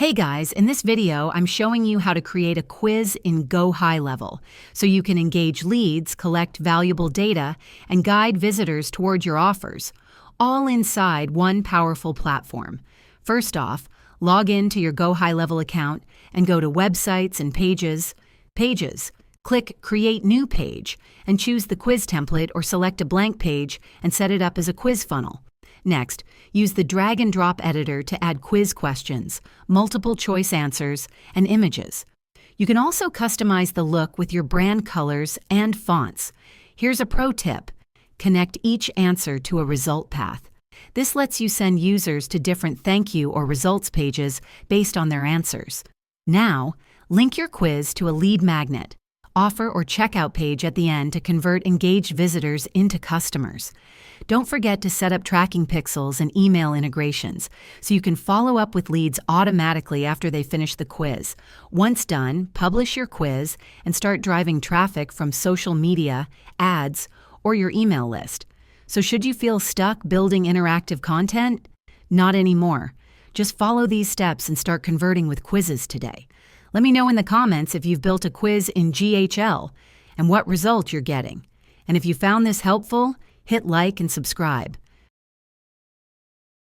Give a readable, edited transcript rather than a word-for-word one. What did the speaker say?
Hey guys, in this video, I'm showing you how to create a quiz in GoHighLevel so you can engage leads, collect valuable data, and guide visitors toward your offers, all inside one powerful platform. First off, log in to your GoHighLevel account and go to Websites and Pages. Click Create New Page and choose the quiz template or select a blank page and set it up as a quiz funnel. Next, use the drag and drop editor to add quiz questions, multiple choice answers, and images. You can also customize the look with your brand colors and fonts. Here's a pro tip: connect each answer to a result path. This lets you send users to different thank you or results pages based on their answers. Now, link your quiz to a lead magnet, offer or checkout page at the end to convert engaged visitors into customers. Don't forget to set up tracking pixels and email integrations so you can follow up with leads automatically after they finish the quiz. Once done, publish your quiz and start driving traffic from social media, ads, or your email list. So should you feel stuck building interactive content? Not anymore. Just follow these steps and start converting with quizzes today. Let me know in the comments if you've built a quiz in GHL and what result you're getting. And if you found this helpful, hit like and subscribe.